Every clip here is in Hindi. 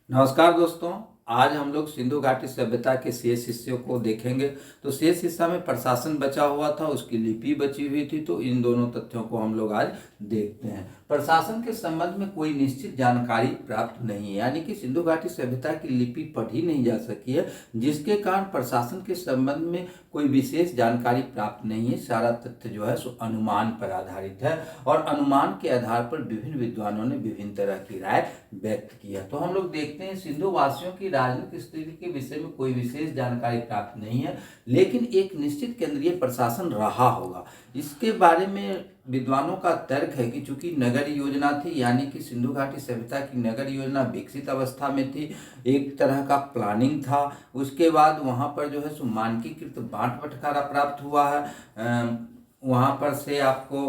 नमस्कार दोस्तों। आज हम लोग सिंधु घाटी सभ्यता के शेष हिस्सों को देखेंगे। तो शेष हिस्सा में प्रशासन बचा हुआ था, उसकी लिपि बची हुई थी। तो इन दोनों तथ्यों को हम लोग आज देखते हैं। प्रशासन के संबंध में कोई निश्चित जानकारी प्राप्त नहीं है, यानी कि सिंधु घाटी सभ्यता की लिपि पढ़ी नहीं जा सकी है, जिसके कारण प्रशासन के संबंध में कोई विशेष जानकारी प्राप्त नहीं है। सारा तथ्य जो है सो अनुमान पर आधारित है और अनुमान के आधार पर विभिन्न विद्वानों ने विभिन्न तरह की राय व्यक्त किया। तो हम लोग देखते हैं सिंधु वासियों की राजनीतिक स्थिति के विषय में कोई विशेष जानकारी प्राप्त नहीं है, लेकिन एक निश्चित केंद्रीय प्रशासन रहा होगा। इसके बारे में विद्वानों का तर्क है कि चूंकि नगर योजना थी, यानी कि सिंधु घाटी सभ्यता की नगर योजना विकसित अवस्था में थी, एक तरह का प्लानिंग था। उसके बाद वहाँ पर जो है सो मानकीकृत बांट बंटवारा प्राप्त हुआ है। वहाँ पर से आपको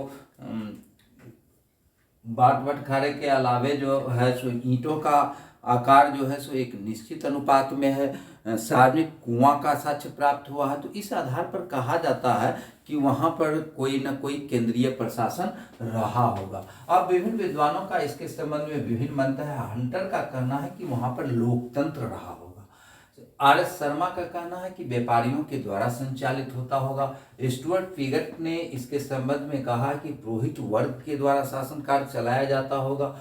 बाट बटखारे के अलावे जो है सो ईंटों का आकार जो है सो एक निश्चित अनुपात में है। सार्वजनिक कुआं का साक्ष्य प्राप्त हुआ है। तो इस आधार पर कहा जाता है कि वहाँ पर कोई न कोई केंद्रीय प्रशासन रहा होगा। अब विभिन्न विद्वानों का इसके संबंध में विभिन्न मत है। हंटर का कहना है कि वहाँ पर लोकतंत्र रहा होगा। आर.एस. शर्मा का कहना है कि व्यापारियों के द्वारा संचालित होता होगा। स्टुअर्ट पिगट ने इसके संबंध में कहा कि पुरोहित वर्ग के द्वारा शासन कार्य चलाया जाता होगा।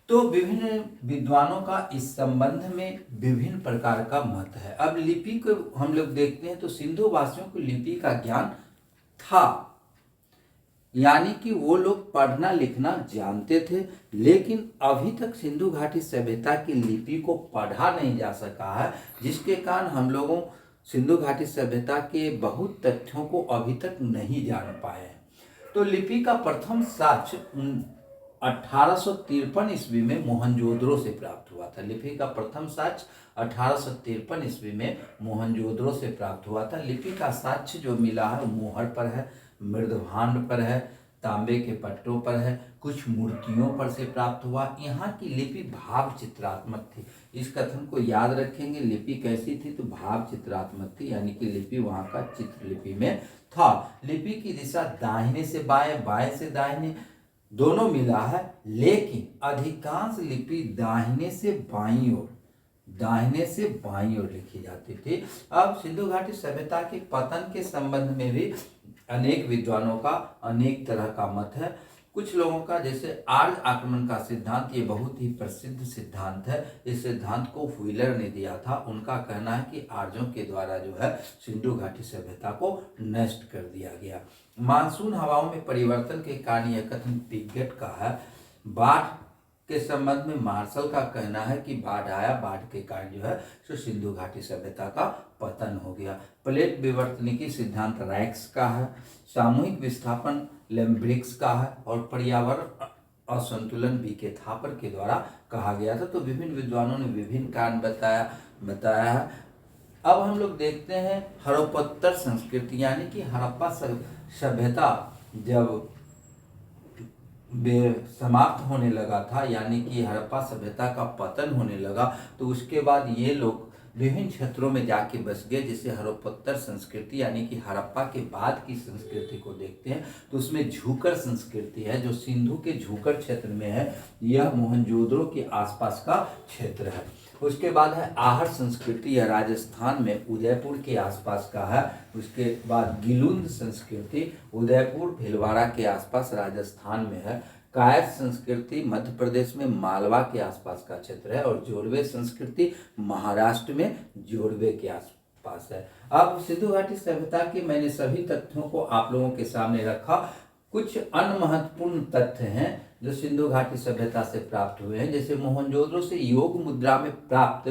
तो विभिन्न विद्वानों का इस संबंध में विभिन्न प्रकार का मत है। अब लिपि को हम लोग देखते हैं तो सिंधु वासियों को लिपि का ज्ञान था, यानी कि वो लोग पढ़ना लिखना जानते थे, लेकिन अभी तक सिंधु घाटी सभ्यता की लिपि को पढ़ा नहीं जा सका है, जिसके कारण हम लोगों सिंधु घाटी सभ्यता के बहुत तथ्यों को अभी तक नहीं जान पाए हैं। तो लिपि का प्रथम साक्ष्य 1853 ईस्वी में मोहनजोदड़ो से प्राप्त हुआ था। लिपि का प्रथम साक्ष्य 1853 ईस्वी में मोहनजोदड़ो से प्राप्त हुआ था। लिपि का साक्ष्य जो मिला है मोहर पर है, मृदभांड पर है, तांबे के पट्टों पर है, कुछ मूर्तियों पर से प्राप्त हुआ। यहाँ की लिपि भाव चित्रात्मक थी। इस कथन को याद रखेंगे। लिपि कैसी थी तो भाव चित्रात्मक थी, यानी कि लिपि वहाँ का चित्रलिपि में था। लिपि की दिशा दाहिने से बाएं, बाएं से दाहिने दोनों मिला है, लेकिन अधिकांश लिपि दाहिने से बाईं ओर लिखी जाती थी। अब सिंधु घाटी सभ्यता के पतन के संबंध में भी अनेक विद्वानों का अनेक तरह का मत है। कुछ लोगों का, जैसे आर्य आक्रमण का सिद्धांत, ये बहुत ही प्रसिद्ध सिद्धांत है। इस सिद्धांत को व्हीलर ने दिया था। उनका कहना है कि आर्यों के द्वारा जो है सिंधु घाटी सभ्यता को नष्ट कर दिया गया। मानसून हवाओं में परिवर्तन के कारण यह कथन पिगट का है। बाढ़ के संबंध में मार्शल का कहना है कि बाढ़ आया, बाढ़ के कारण जो है सो सिंधु घाटी सभ्यता का पतन हो गया। प्लेट विवर्तनिकी सिद्धांत रैक्स का है। सामूहिक विस्थापन लेम्ब्रिक्स का है और पर्यावरण असंतुलन बी.के. थापर के द्वारा कहा गया था। तो विभिन्न विद्वानों ने विभिन्न कारण बताया है। अब हम लोग देखते हैं हड़प्पोत्तर संस्कृति, यानी कि हड़प्पा सभ्यता जब समाप्त होने लगा था, यानी कि हड़प्पा सभ्यता का पतन होने लगा, तो उसके बाद ये लोग विभिन्न क्षेत्रों में जाके बस गए। जैसे हड़प्पोत्तर संस्कृति, यानी कि हड़प्पा के बाद की संस्कृति को देखते हैं तो उसमें झूकर संस्कृति है, जो सिंधु के झूकर क्षेत्र में है। यह मोहनजोदड़ो के आसपास का क्षेत्र है। उसके बाद है आहर संस्कृति, यह राजस्थान में उदयपुर के आसपास का है। उसके बाद गिलुंद संस्कृति उदयपुर भीलवाड़ा के आसपास राजस्थान में है। कायस्थ संस्कृति मध्य प्रदेश में मालवा के आसपास का क्षेत्र है। और जोड़वे संस्कृति महाराष्ट्र में जोड़वे के आसपास है। अब सिंधु घाटी सभ्यता के मैंने सभी तथ्यों को आप लोगों के सामने रखा। कुछ अन्य महत्वपूर्ण तथ्य हैं जो सिंधु घाटी सभ्यता से प्राप्त हुए हैं। जैसे मोहनजोदड़ो से योग मुद्रा में प्राप्त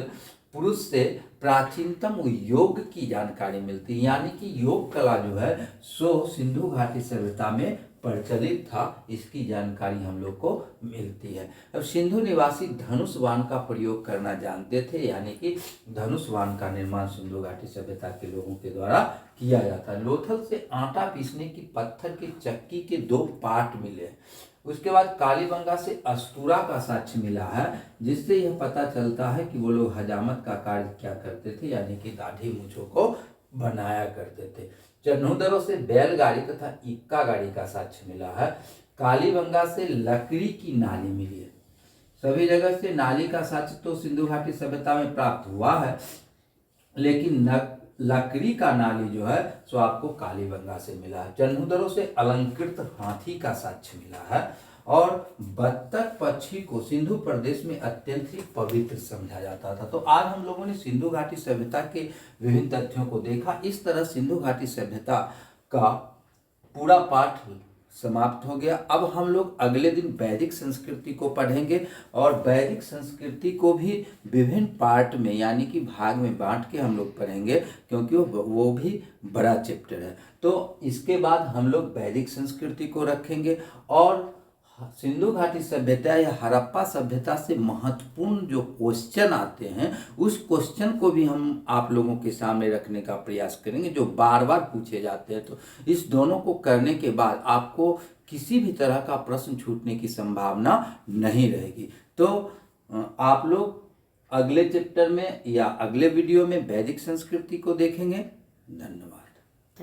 पुरुष से प्राचीनतम योग की जानकारी मिलती है, यानी कि योग कला जो है सो सिंधु घाटी सभ्यता में प्रचलित था। इसकी जानकारी हम लोग को मिलती है। अब सिंधु निवासी धनुष बाण का प्रयोग करना जानते थे, यानी कि धनुष बाण का निर्माण सिंधु घाटी सभ्यता के लोगों के द्वारा किया जाता है। लोथल से आटा पीसने की पत्थर की चक्की के 2 पार्ट मिले। उसके बाद कालीबंगा से अस्तूरा का साक्ष्य मिला है, जिससे यह पता चलता है कि वो लोग हजामत का कार्य क्या करते थे, यानी कि दाढ़ी मूंछों को बनाया करते थे। चन्हूदरों से बैलगाड़ी तथा इक्का गाड़ी का साक्ष्य मिला है। कालीबंगा से लकड़ी की नाली मिली है। सभी जगह से नाली का साक्ष्य तो सिंधु घाटी सभ्यता में प्राप्त हुआ है, लेकिन लकड़ी का नाली जो है सो आपको कालीबंगा से मिला है। जन्हुदरों से अलंकृत हाथी का साक्ष्य मिला है, और बत्तख पक्षी को सिंधु प्रदेश में अत्यंत ही पवित्र समझा जाता था। तो आज हम लोगों ने सिंधु घाटी सभ्यता के विभिन्न तथ्यों को देखा। इस तरह सिंधु घाटी सभ्यता का पूरा पाठ समाप्त हो गया। अब हम लोग अगले दिन वैदिक संस्कृति को पढ़ेंगे, और वैदिक संस्कृति को भी विभिन्न पार्ट में यानी कि भाग में बांट के हम लोग पढ़ेंगे, क्योंकि वो भी बड़ा चैप्टर है। तो इसके बाद हम लोग वैदिक संस्कृति को रखेंगे, और सिंधु घाटी सभ्यता या हड़प्पा सभ्यता से महत्वपूर्ण जो क्वेश्चन आते हैं उस क्वेश्चन को भी हम आप लोगों के सामने रखने का प्रयास करेंगे, जो बार बार पूछे जाते हैं। तो इस दोनों को करने के बाद आपको किसी भी तरह का प्रश्न छूटने की संभावना नहीं रहेगी। तो आप लोग अगले चैप्टर में या अगले वीडियो में वैदिक संस्कृति को देखेंगे। धन्यवाद।